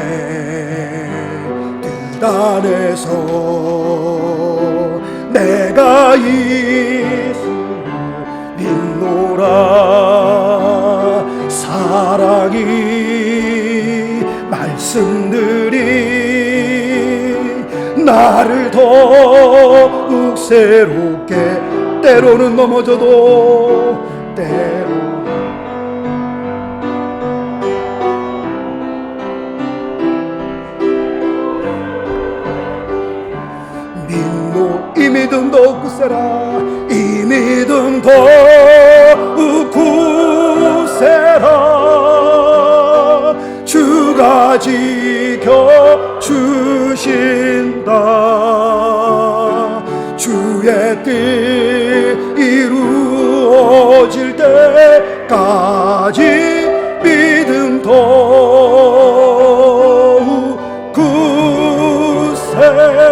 뜻 안에서 내가 있음을 믿노라. 사랑이 말씀들이 나를 더욱 새롭게, 때로는 넘어져도 때로는 굳세라. 이 믿음 더욱 굳세라. 주가 지켜주신다. 주의 뜻 이루어질 때까지 믿음 더욱 굳세라.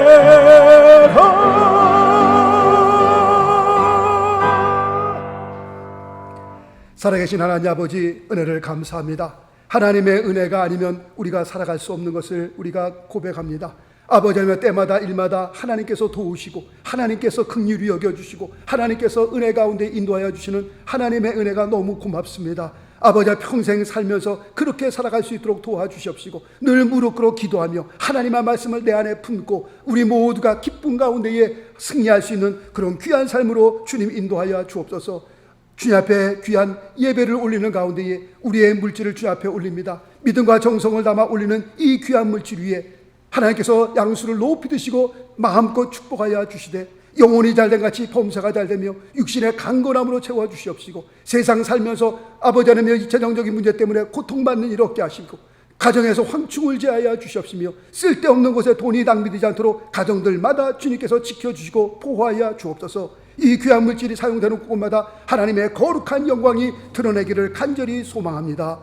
살아계신 하나님 아버지, 은혜를 감사합니다. 하나님의 은혜가 아니면 우리가 살아갈 수 없는 것을 우리가 고백합니다. 아버지 하나님, 때마다 일마다 하나님께서 도우시고 하나님께서 긍휼히 여겨주시고 하나님께서 은혜 가운데 인도하여 주시는 하나님의 은혜가 너무 고맙습니다. 아버지, 평생 살면서 그렇게 살아갈 수 있도록 도와주시옵시고 늘 무릎 꿇어 기도하며 하나님의 말씀을 내 안에 품고 우리 모두가 기쁨 가운데에 승리할 수 있는 그런 귀한 삶으로 주님 인도하여 주옵소서. 주님 앞에 귀한 예배를 올리는 가운데에 우리의 물질을 주님 앞에 올립니다. 믿음과 정성을 담아 올리는 이 귀한 물질 위에 하나님께서 양수를 높이 드시고 마음껏 축복하여 주시되 영혼이 잘된 같이 범사가 잘되며 육신의 강건함으로 채워주시옵시고 세상 살면서 아버지 하나님의 이체정적인 문제 때문에 고통받는 일 없게 하시고 가정에서 황충을 제하여 주시옵시며 쓸데없는 곳에 돈이 낭비되지 않도록 가정들마다 주님께서 지켜주시고 보호하여 주옵소서. 이 귀한 물질이 사용되는 곳마다 하나님의 거룩한 영광이 드러내기를 간절히 소망합니다.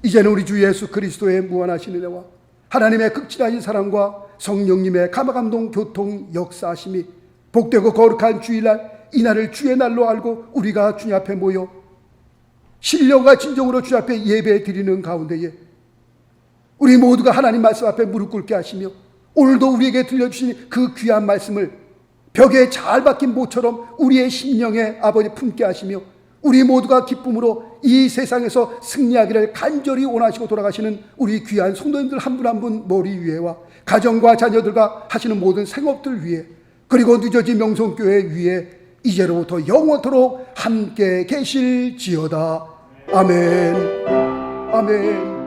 이제는 우리 주 예수 그리스도의 무한하신 은혜와 하나님의 극진하신 사랑과 성령님의 감화감동 교통 역사하심이 복되고 거룩한 주일날, 이날을 주의 날로 알고 우리가 주님 앞에 모여 신령과 진정으로 주님 앞에 예배 드리는 가운데에 우리 모두가 하나님 말씀 앞에 무릎 꿇게 하시며 오늘도 우리에게 들려주신 그 귀한 말씀을 벽에 잘 박힌 모처럼 우리의 심령에 아버지 품게 하시며 우리 모두가 기쁨으로 이 세상에서 승리하기를 간절히 원하시고 돌아가시는 우리 귀한 성도님들 한 분 한 분 머리 위에와 가정과 자녀들과 하시는 모든 생업들 위에 그리고 늦어진 명성교회 위에 이제로부터 영원토록 함께 계실지어다. 아멘. 아멘.